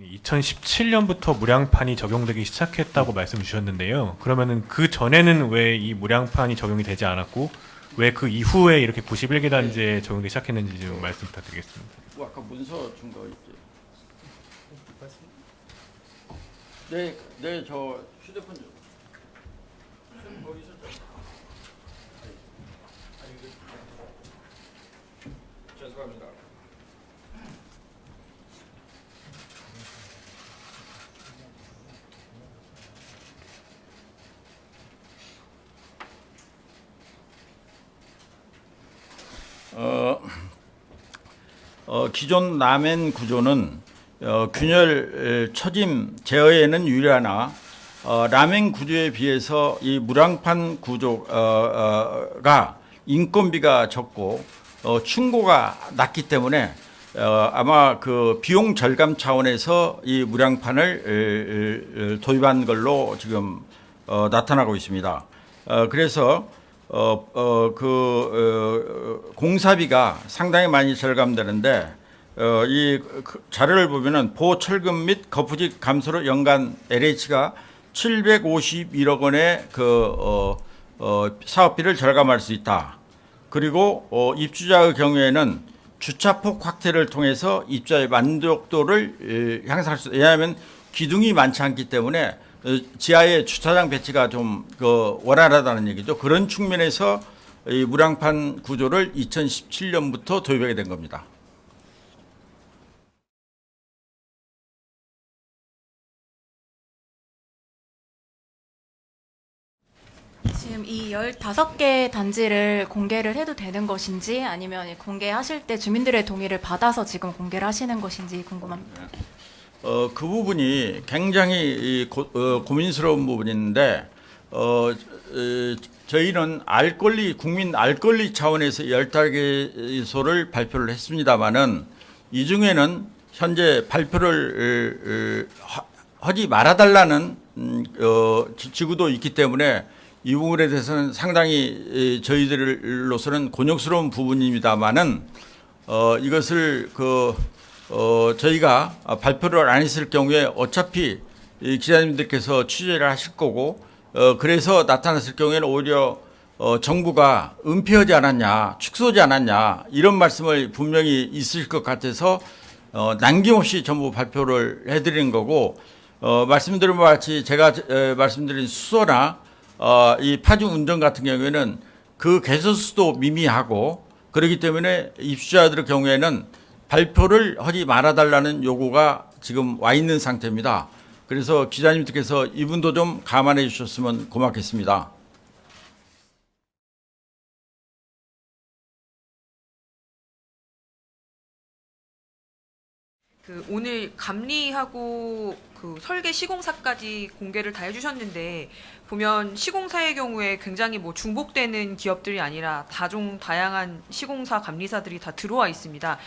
2017년부터 무량판이 적용되기 시작했다고 말씀 주셨는데요. 그러면은 그 전에는 왜 이 무량판이 적용이 되지 않았고 왜 그 이후에 이렇게 91개 단지에 적용되기 시작했는지 좀 말씀 부탁드리겠습니다. 뭐 아까 문서 준 거 있지? 네, 저 휴대폰 좀. 거기서 죄송합니다. 기존 남행 구조는 균열 처짐 제어에는 유리하나 남행 구조에 비해서 이 무량판 구조가 인건비가 적고 충고가 낮기 때문에 아마 그 비용 절감 차원에서 이 무량판을 도입한 걸로 지금 나타나고 있습니다. 그래서 공사비가 상당히 많이 절감되는데 이 자료를 보면은 보철금 및 거푸집 감소로 연간 LH가 751억 원의 사업비를 절감할 수 있다. 그리고 입주자의 경우에는 주차폭 확대를 통해서 입주자의 만족도를 향상할 수. 왜냐하면 기둥이 많지 않기 때문에 지하에 주차장 배치가 좀 원활하다는 얘기죠. 그런 측면에서 이 무량판 구조를 2017년부터 도입하게 된 겁니다. 지금 이 15개 단지를 공개를 해도 되는 것인지 아니면 공개하실 때 주민들의 동의를 받아서 지금 공개를 하시는 것인지 궁금합니다. 그 부분이 굉장히 고민스러운 부분인데 저희는 국민 알 권리 차원에서 15개소를 발표를 했습니다마는 이 중에는 현재 발표를 하지 말아달라는 지구도 있기 때문에 이 부분에 대해서는 상당히 저희들로서는 곤욕스러운 부분입니다마는 이것을 저희가 발표를 안 했을 경우에 어차피 기자님들께서 취재를 하실 거고 그래서 나타났을 경우에는 오히려 정부가 은폐하지 않았냐, 축소하지 않았냐 이런 말씀을 분명히 있으실 것 같아서 남김없이 전부 발표를 해드리는 거고 말씀드린 바와 같이 제가 말씀드린 수소나 이 파주 운전 같은 경우에는 그 개소수도 미미하고 그렇기 때문에 입주자들의 경우에는 발표를 하지 말아달라는 요구가 지금 와 있는 상태입니다. 그래서 기자님들께서 이분도 좀 감안해 주셨으면 고맙겠습니다. 오늘 감리하고 설계 시공사까지 공개를 다 해주셨는데 보면 시공사의 경우에 굉장히 중복되는 기업들이 아니라 다양한 시공사 감리사들이 다 들어와 있습니다.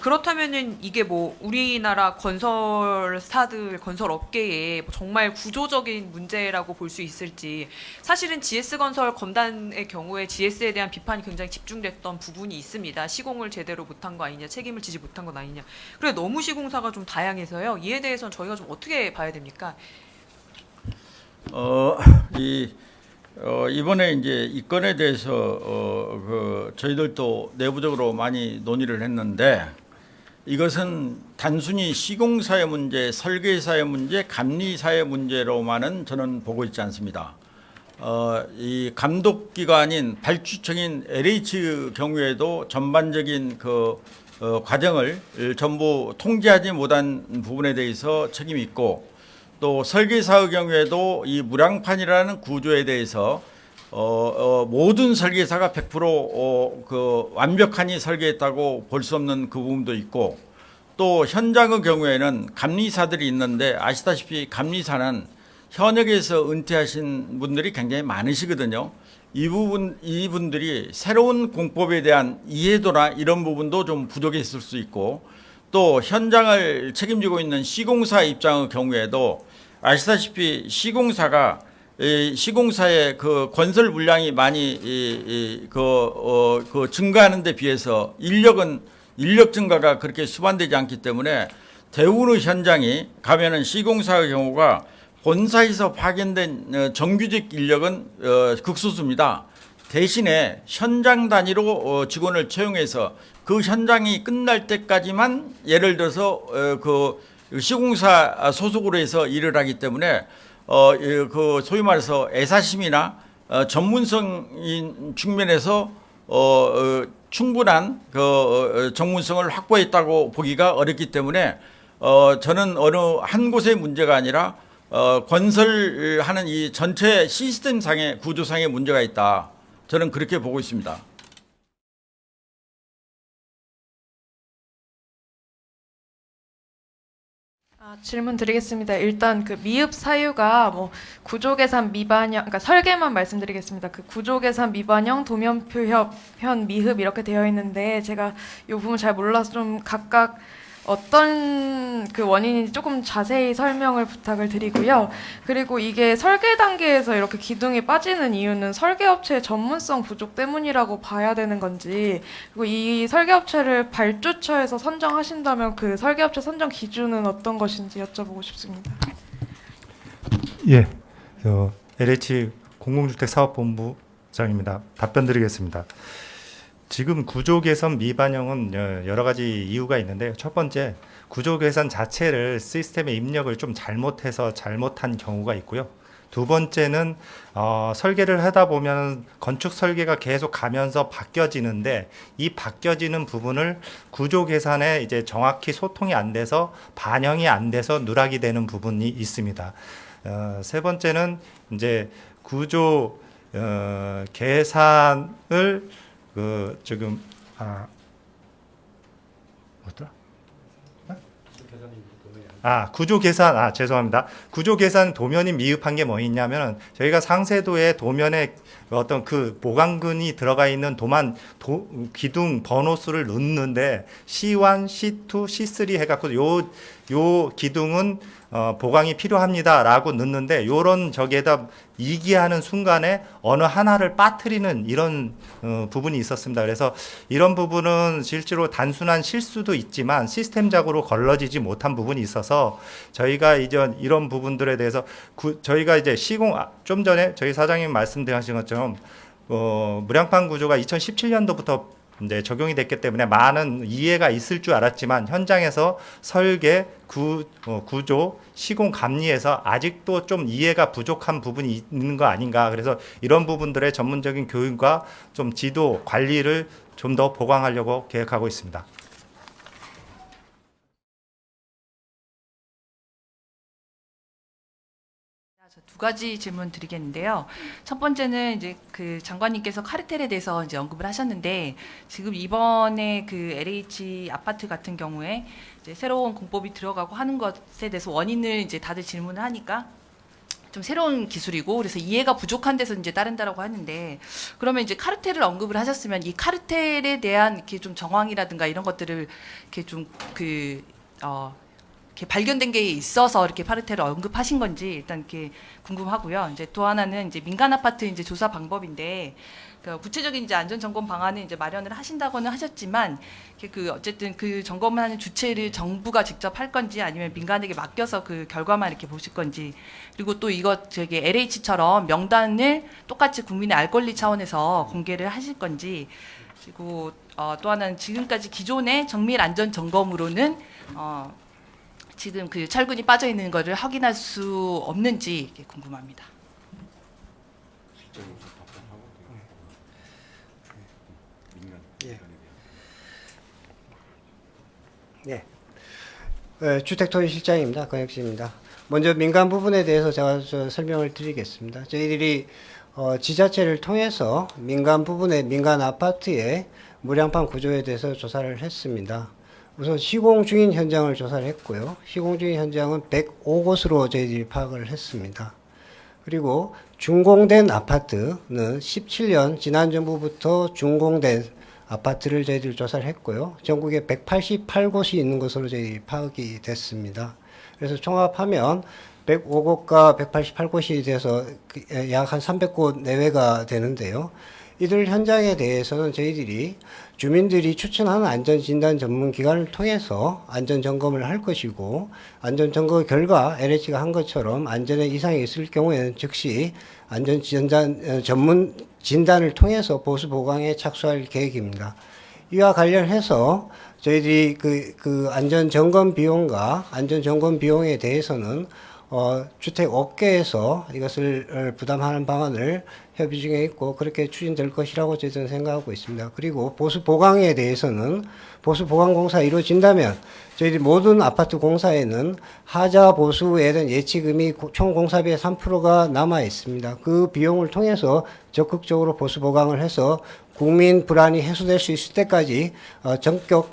그렇다면은 이게 우리나라 건설사들 건설 업계에 정말 구조적인 문제라고 볼 수 있을지. 사실은 GS건설 검단의 경우에 GS에 대한 비판이 굉장히 집중됐던 부분이 있습니다. 시공을 제대로 못한 거 아니냐, 책임을 지지 못한 건 아니냐. 그래 너무 시공사가 좀 다양해서요. 이에 대해서는 저희가 좀 어떻게 봐야 됩니까? 이번에 이제 이 건에 대해서 저희들도 내부적으로 많이 논의를 했는데 이것은 단순히 시공사의 문제, 설계사의 문제, 감리사의 문제로만은 저는 보고 있지 않습니다. 이 감독기관인 발주청인 LH 경우에도 전반적인 과정을 전부 통제하지 못한 부분에 대해서 책임이 있고 또 설계사의 경우에도 이 무량판이라는 구조에 대해서 모든 설계사가 100% 완벽하니 설계했다고 볼 수 없는 그 부분도 있고 또 현장의 경우에는 감리사들이 있는데 아시다시피 감리사는 현역에서 은퇴하신 분들이 굉장히 많으시거든요. 이분들이 새로운 공법에 대한 이해도나 이런 부분도 좀 부족했을 수 있고 또 현장을 책임지고 있는 시공사 입장의 경우에도 아시다시피 시공사의 건설 물량이 많이 증가하는 데 비해서 인력 증가가 그렇게 수반되지 않기 때문에 대우르 현장이 가면은 시공사의 경우가 본사에서 파견된 정규직 인력은 극소수입니다. 대신에 현장 단위로 직원을 채용해서 그 현장이 끝날 때까지만 예를 들어서 그 시공사 소속으로 해서 일을 하기 때문에 그 소위 말해서 애사심이나 전문성인 측면에서 충분한 그 전문성을 확보했다고 보기가 어렵기 때문에 저는 어느 한 곳의 문제가 아니라 건설하는 이 전체 시스템상의 구조상의 문제가 있다. 저는 그렇게 보고 있습니다. 질문 드리겠습니다. 일단 그 미흡 사유가 뭐 구조 계산 미반영, 그러니까 설계만 말씀드리겠습니다. 그 구조 계산 미반영, 도면표 협현 미흡 이렇게 되어 있는데 제가 이 부분 잘 몰라서 좀 각각 어떤 그 원인인지 조금 자세히 설명을 부탁을 드리고요. 그리고 이게 설계 단계에서 이렇게 기둥이 빠지는 이유는 설계업체의 전문성 부족 때문이라고 봐야 되는 건지, 그리고 이 설계업체를 발주처에서 선정하신다면 그 설계업체 선정 기준은 어떤 것인지 여쭤보고 싶습니다. 예, LH 공공주택사업본부장입니다. 답변 드리겠습니다. 지금 구조 개선 미반영은 여러 가지 이유가 있는데요. 첫 번째, 구조 개선 자체를 시스템에 입력을 좀 잘못해서 잘못한 경우가 있고요. 두 번째는 설계를 하다 보면 건축 설계가 계속 가면서 바뀌어지는데 이 바뀌어지는 부분을 구조 계산에 이제 정확히 소통이 안 돼서 반영이 안 돼서 누락이 되는 부분이 있습니다. 세 번째는 이제 구조 계산을 지금 뭐더라? 구조 계산, 죄송합니다. 구조 계산 도면이 미흡한 게 뭐 있냐면은 저희가 상세도에 도면에 어떤 그 보강근이 들어가 있는 기둥 번호 수를 넣는데 C1, C2, C3 해갖고 요 기둥은 보강이 필요합니다라고 넣는데 요런 저기에다 이기하는 순간에 어느 하나를 빠뜨리는 이런 부분이 있었습니다. 그래서 이런 부분은 실제로 단순한 실수도 있지만 시스템적으로 걸러지지 못한 부분이 있어서 저희가 이제 이런 부분들에 대해서 저희가 이제 좀 전에 저희 사장님 말씀하신 것처럼 무량판 구조가 2017년도부터 이제 적용이 됐기 때문에 많은 이해가 있을 줄 알았지만 현장에서 설계, 구조, 시공 감리에서 아직도 좀 이해가 부족한 부분이 있는 거 아닌가. 그래서 이런 부분들의 전문적인 교육과 좀 지도, 관리를 좀 더 보강하려고 계획하고 있습니다. 두 가지 질문 드리겠는데요. 첫 번째는 이제 그 장관님께서 카르텔에 대해서 이제 언급을 하셨는데 지금 이번에 그 LH 아파트 같은 경우에 이제 새로운 공법이 들어가고 하는 것에 대해서 원인을 이제 다들 질문을 하니까 좀 새로운 기술이고 그래서 이해가 부족한 데서 이제 따른다라고 하는데 그러면 이제 카르텔을 언급을 하셨으면 이 카르텔에 대한 이렇게 좀 정황이라든가 이런 것들을 이렇게 좀 이렇게 발견된 게 있어서 이렇게 카르텔을 언급하신 건지 일단 이렇게 궁금하고요. 이제 또 하나는 이제 민간 아파트 이제 조사 방법인데 그 구체적인 이제 안전 점검 방안을 이제 마련을 하신다고는 하셨지만 그 어쨌든 그 점검하는 주체를 정부가 직접 할 건지 아니면 민간에게 맡겨서 그 결과만 이렇게 보실 건지 그리고 또 이거 저기 LH처럼 명단을 똑같이 국민의 알 권리 차원에서 공개를 하실 건지 그리고 또 하나는 지금까지 기존의 정밀 안전 점검으로는 지금 그 철근이 빠져 있는 것을 확인할 수 없는지 궁금합니다. 주택토지실장입니다. 권혁수입니다. 먼저 민간 부분에 대해서 제가 설명을 드리겠습니다. 저희들이 지자체를 통해서 민간 부분의 민간 아파트의 무량판 구조에 대해서 조사를 했습니다. 우선 시공 중인 현장을 조사를 했고요. 시공 중인 현장은 105곳으로 저희들이 파악을 했습니다. 그리고 준공된 아파트는 17년 지난 정부부터 준공된 아파트를 저희들이 조사를 했고요. 전국에 188곳이 있는 것으로 저희 파악이 됐습니다. 그래서 총합하면 105곳과 188곳이 돼서 약 한 300곳 내외가 되는데요. 이들 현장에 대해서는 저희들이 주민들이 추천하는 안전진단 전문기관을 통해서 안전점검을 할 것이고, 안전점검 결과 LH가 한 것처럼 안전에 이상이 있을 경우에는 즉시 안전진단 전문 진단을 통해서 보수 보강에 착수할 계획입니다. 이와 관련해서 저희들이 그 안전 점검 비용과 안전 점검 비용에 대해서는 주택 업계에서 이것을 부담하는 방안을 협의 중에 있고 그렇게 추진될 것이라고 저희들은 생각하고 있습니다. 그리고 보수 보강에 대해서는 보수 보강 공사 이루어진다면 저희들이 모든 아파트 공사에는 하자 보수에 대한 예치금이 총 공사비의 3%가 남아 있습니다. 그 비용을 통해서 적극적으로 보수 보강을 해서 국민 불안이 해소될 수 있을 때까지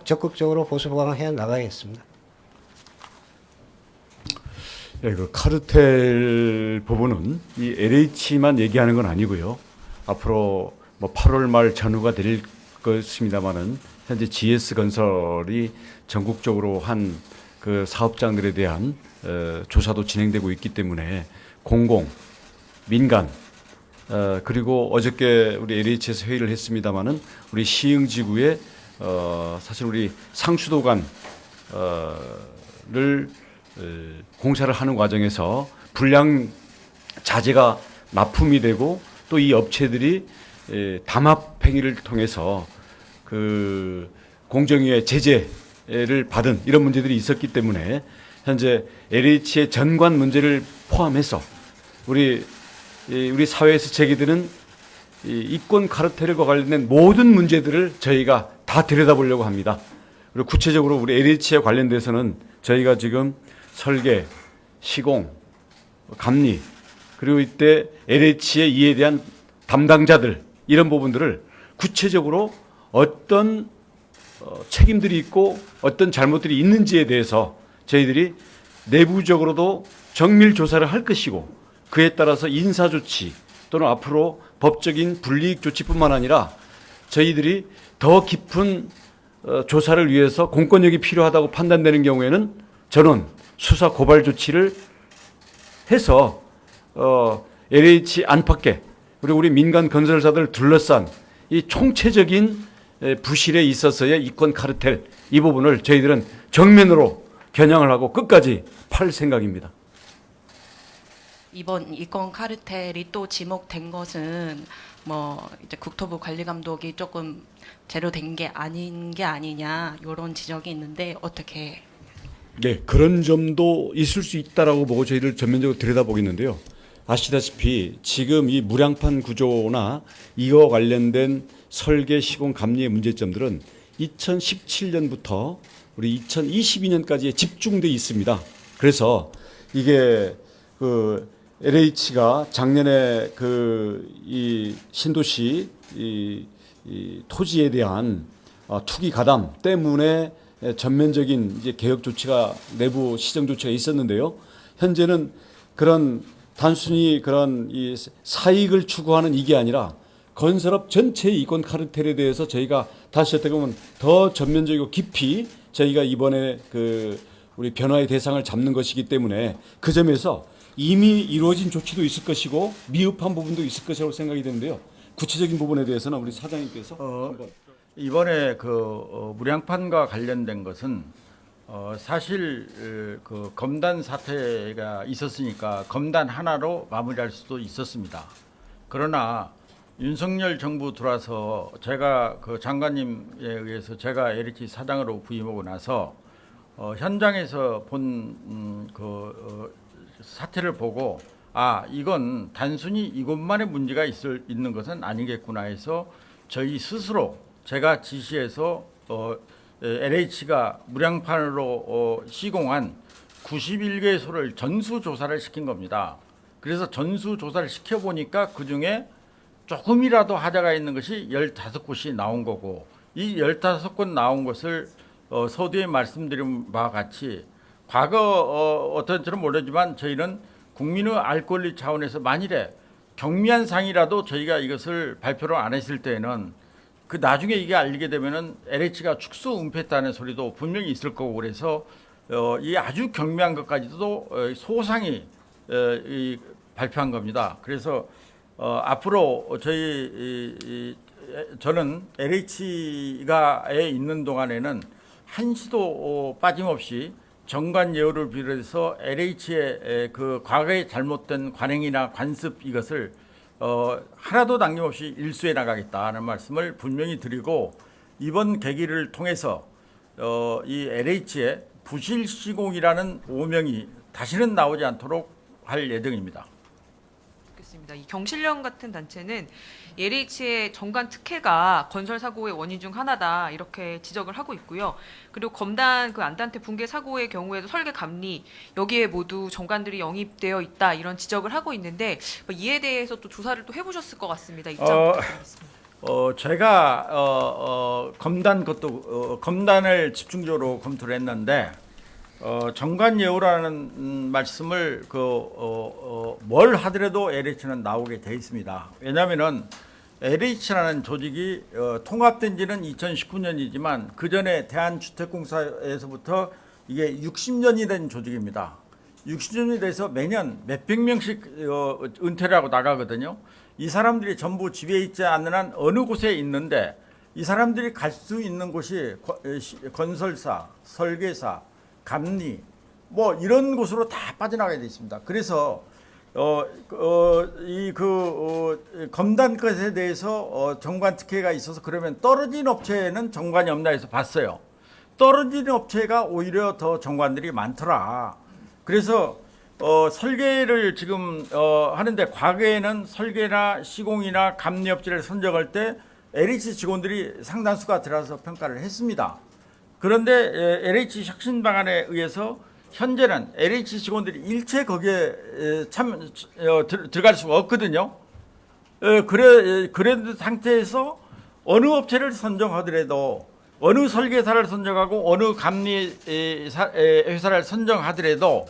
적극적으로 보수 보강을 해 나가겠습니다. 예, 그 카르텔 부분은 이 LH만 얘기하는 건 아니고요. 앞으로 뭐 8월 말 전후가 될 것입니다만은 현재 GS건설이 전국적으로 한 그 사업장들에 대한 조사도 진행되고 있기 때문에 공공, 민간, 그리고 어저께 우리 LH에서 회의를 했습니다마는 우리 시흥지구에 사실 우리 상수도관을 공사를 하는 과정에서 불량 자재가 납품이 되고 또 이 업체들이 담합 행위를 통해서 그 공정위의 제재를 받은 이런 문제들이 있었기 때문에 현재 LH의 전관 문제를 포함해서 우리 사회에서 제기되는 이권 카르텔과 관련된 모든 문제들을 저희가 다 들여다보려고 합니다. 그리고 구체적으로 우리 LH에 관련돼서는 저희가 지금 설계, 시공, 감리, 그리고 이때 LH의 이에 대한 담당자들 이런 부분들을 구체적으로 어떤 책임들이 있고 어떤 잘못들이 있는지에 대해서 저희들이 내부적으로도 정밀 조사를 할 것이고 그에 따라서 인사 조치 또는 앞으로 법적인 불이익 조치뿐만 아니라 저희들이 더 깊은 조사를 위해서 공권력이 필요하다고 판단되는 경우에는 전원 수사 고발 조치를 해서 LH 안팎에 그리고 우리 민간 건설사들을 둘러싼 이 총체적인 부실에 있어서의 이권 카르텔 이 부분을 저희들은 정면으로 겨냥을 하고 끝까지 팔 생각입니다. 이번 이권 카르텔이 또 지목된 것은 뭐 이제 국토부 관리감독이 조금 제대로 된 게 아닌 게 아니냐 이런 지적이 있는데 어떻게? 네, 그런 점도 있을 수 있다라고 보고 저희들 전면적으로 들여다보겠는데요. 아시다시피 지금 이 무량판 구조나 이와 관련된 설계, 시공, 감리의 문제점들은 2017년부터 우리 2022년까지에 집중돼 있습니다. 그래서 이게 그 LH가 작년에 그 이 신도시 이 토지에 대한 투기 가담 때문에 전면적인 이제 개혁 조치가 내부 시정 조치가 있었는데요. 현재는 그런 단순히 그런 이 사익을 추구하는 이게 아니라 건설업 전체의 이권 카르텔에 대해서 저희가 다시 어떻게 보면 더 전면적이고 깊이 저희가 이번에 그 우리 변화의 대상을 잡는 것이기 때문에 그 점에서 이미 이루어진 조치도 있을 것이고 미흡한 부분도 있을 것이라고 생각이 되는데요. 구체적인 부분에 대해서는 우리 사장님께서 한번. 이번에 그 무량판과 관련된 것은 사실 그 검단 사태가 있었으니까 검단 하나로 마무리할 수도 있었습니다. 그러나 윤석열 정부 들어와서 제가 그 장관님에 의해서 제가 LH 사장으로 부임하고 나서 현장에서 본 사태를 보고 이건 단순히 이것만의 문제가 있는 것은 아니겠구나 해서 저희 스스로 제가 지시해서 LH가 무량판으로 시공한 91개소를 전수조사를 시킨 겁니다. 그래서 전수조사를 시켜보니까 그중에 조금이라도 하자가 있는 것이 15곳이 나온 거고 이 15곳 나온 것을 서두에 말씀드린 바와 같이 과거 어떤지는 모르지만 저희는 국민의 알 권리 차원에서 만일에 경미한 상이라도 저희가 이것을 발표를 안 했을 때에는 그 나중에 이게 알리게 되면은 LH가 축소 은폐했다는 소리도 분명히 있을 거고 그래서 이 아주 경미한 것까지도 소상히 발표한 겁니다. 그래서 앞으로 저는 LH가에 있는 동안에는 한시도 빠짐없이 정관 예우를 비롯해서 LH의 그 과거에 잘못된 관행이나 관습 이것을 하나도 남김없이 일수해 나가겠다는 말씀을 분명히 드리고, 이번 계기를 통해서 이 LH의 부실 시공이라는 오명이 다시는 나오지 않도록 할 예정입니다. 있습니다. 이 경실련 같은 단체는 LH의 정관 특혜가 건설 사고의 원인 중 하나다 이렇게 지적을 하고 있고요. 그리고 검단 그 안단테 붕괴 사고의 경우에도 설계 감리 여기에 모두 정관들이 영입되어 있다 이런 지적을 하고 있는데 이에 대해서 또 조사를 또 해보셨을 것 같습니다. 입장 부탁드리겠습니다. 제가 검단을 집중적으로 검토를 했는데 정관 예우라는 말씀을 뭘 하더라도 LH는 나오게 돼 있습니다. 왜냐하면은 LH라는 조직이 통합된 지는 2019년이지만 그 전에 대한주택공사에서부터 이게 60년이 된 조직입니다. 60년이 돼서 매년 몇백 명씩 은퇴를 하고 나가거든요. 이 사람들이 전부 집에 있지 않는 한 어느 곳에 있는데 이 사람들이 갈 수 있는 곳이 건설사, 설계사, 감리 뭐 이런 곳으로 다 빠져나가게 돼 있습니다. 그래서 검단 것에 대해서 정관 특혜가 있어서 그러면 떨어진 업체에는 정관이 없나 해서 봤어요. 떨어진 업체가 오히려 더 정관들이 많더라. 그래서 설계를 지금 하는데 과거에는 설계나 시공이나 감리 업체를 선정할 때 LH 직원들이 상당수가 들어와서 평가를 했습니다. 그런데 LH 혁신 방안에 의해서 현재는 LH 직원들이 일체 거기에 들어갈 수가 없거든요. 그런 상태에서 어느 업체를 선정하더라도 어느 설계사를 선정하고 어느 감리 회사를 선정하더라도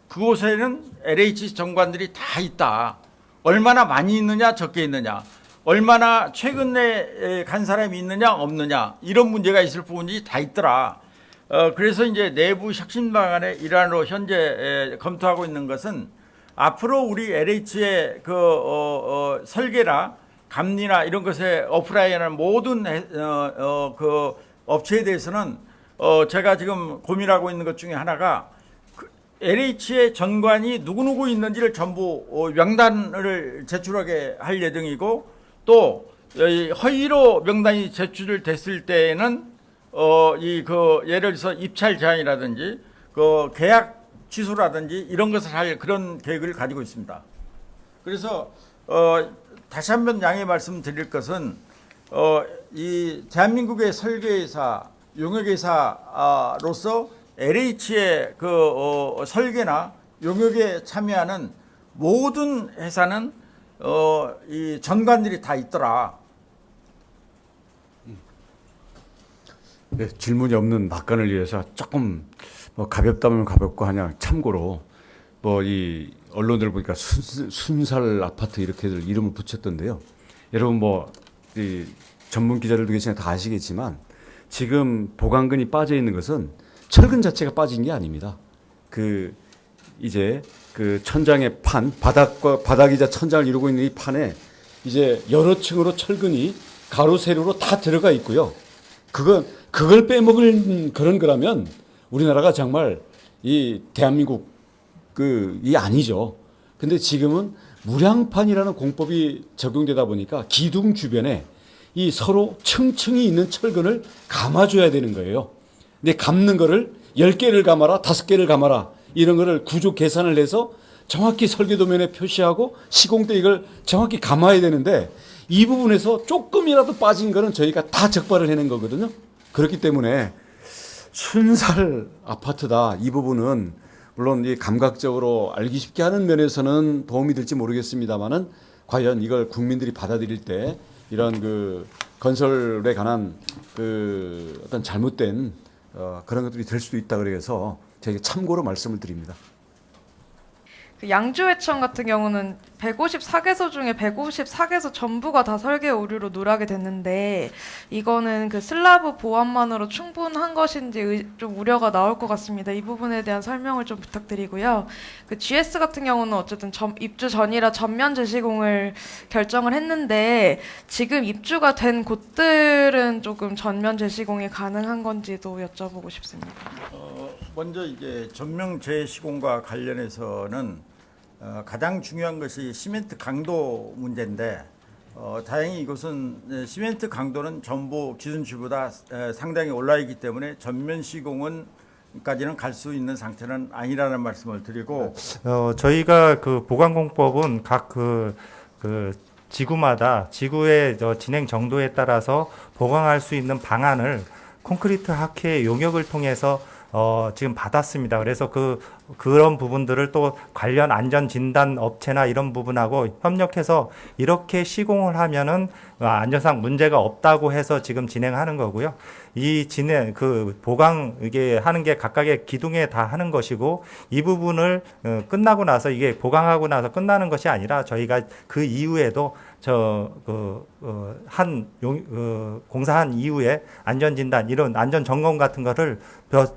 그곳에는 LH 정관들이 다 있다. 얼마나 많이 있느냐 적게 있느냐, 얼마나 최근에 간 사람이 있느냐 없느냐 이런 문제가 있을 부분이 다 있더라. 그래서 이제 내부 혁신 방안의 일환으로 현재 검토하고 있는 것은 앞으로 우리 LH의 설계나 감리나 이런 것에 어플라이하는 모든 그 업체에 대해서는 제가 지금 고민하고 있는 것 중에 하나가 LH의 전관이 누구누구 있는지를 전부 명단을 제출하게 할 예정이고, 또 허위로 명단이 제출됐을 때에는 예를 들어서 입찰 제한이라든지 계약 취소라든지 이런 것을 할 그런 계획을 가지고 있습니다. 그래서 다시 한번 양해 말씀드릴 것은 이 대한민국의 설계회사, 용역회사로서 LH의 설계나 용역에 참여하는 모든 회사는 이 전관들이 다 있더라. 네, 질문이 없는 박관을 위해서 조금 가볍다면 가볍고 하냐 참고로 이 언론들 보니까 순살 아파트 이렇게들 이름을 붙였던데요. 여러분 이 전문 기자들도 계시니까 다 아시겠지만 지금 보강근이 빠져 있는 것은 철근 자체가 빠진 게 아닙니다. 이제 천장의 판, 바닥이자 천장을 이루고 있는 이 판에 이제 여러 층으로 철근이 가로 세로로 다 들어가 있고요. 그걸 빼먹을 그런 거라면 우리나라가 정말 이 대한민국 이 아니죠. 근데 지금은 무량판이라는 공법이 적용되다 보니까 기둥 주변에 이 서로 층층이 있는 철근을 감아줘야 되는 거예요. 근데 감는 거를 10개를 감아라, 5개를 감아라 이런 거를 구조 계산을 해서 정확히 설계도면에 표시하고 시공 때 이걸 정확히 감아야 되는데 이 부분에서 조금이라도 빠진 거는 저희가 다 적발을 해낸 거거든요. 그렇기 때문에 순살 아파트다. 이 부분은 물론 이 감각적으로 알기 쉽게 하는 면에서는 도움이 될지 모르겠습니다만은 과연 이걸 국민들이 받아들일 때 이런 건설에 관한 어떤 잘못된 그런 것들이 될 수도 있다 그래서 제가 참고로 말씀을 드립니다. 그 양주회청 같은 경우는 154개소 중에 154개소 전부가 다 설계 오류로 누락이 됐는데 이거는 그 슬라브 보완만으로 충분한 것인지 좀 우려가 나올 것 같습니다. 이 부분에 대한 설명을 좀 부탁드리고요. 그 GS 같은 경우는 어쨌든 입주 전이라 전면 재시공을 결정을 했는데 지금 입주가 된 곳들은 조금 전면 재시공이 가능한 건지도 여쭤보고 싶습니다. 먼저 이제 전면 재시공과 관련해서는 가장 중요한 것이 시멘트 강도 문제인데 다행히 이것은 시멘트 강도는 전부 기준치보다 상당히 올라 있기 때문에 전면 시공은까지는 갈 수 있는 상태는 아니라는 말씀을 드리고 저희가 그 보강공법은 각 지구마다 지구의 진행 정도에 따라서 보강할 수 있는 방안을 콘크리트 학회 용역을 통해서 지금 받았습니다. 그래서 그런 부분들을 또 관련 안전 진단 업체나 이런 부분하고 협력해서 이렇게 시공을 하면은 안전상 문제가 없다고 해서 지금 진행하는 거고요. 이 보강 이게 하는 게 각각의 기둥에 다 하는 것이고 이 부분을 끝나고 나서 이게 보강하고 나서 끝나는 것이 아니라 저희가 그 이후에도 공사한 이후에 안전진단 이런 안전 점검 같은 거를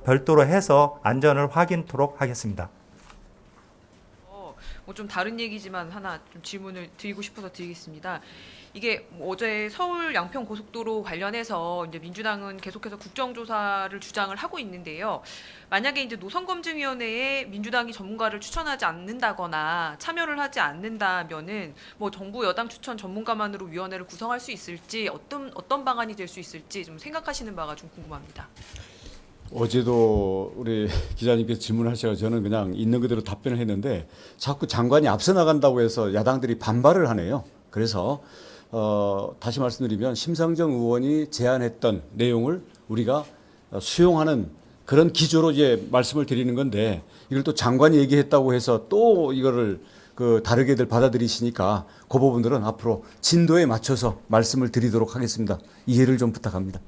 별도로 해서 안전을 확인토록 하겠습니다. 뭐 좀 다른 얘기지만 하나 좀 질문을 드리고 싶어서 드리겠습니다. 이게 어제 서울 양평 고속도로 관련해서 이제 민주당은 계속해서 국정조사를 주장을 하고 있는데요. 만약에 이제 노선검증위원회에 민주당이 전문가를 추천하지 않는다거나 참여를 하지 않는다면은 뭐 정부 여당 추천 전문가만으로 위원회를 구성할 수 있을지 어떤 방안이 될 수 있을지 좀 생각하시는 바가 좀 궁금합니다. 어제도 우리 기자님께서 질문하셔서 저는 그냥 있는 그대로 답변을 했는데 자꾸 장관이 앞서 나간다고 해서 야당들이 반발을 하네요. 그래서 다시 말씀드리면 심상정 의원이 제안했던 내용을 우리가 수용하는 그런 기조로 이제 말씀을 드리는 건데 이걸 또 장관이 얘기했다고 해서 또 이거를 다르게들 받아들이시니까 그 부분들은 앞으로 진도에 맞춰서 말씀을 드리도록 하겠습니다. 이해를 좀 부탁합니다.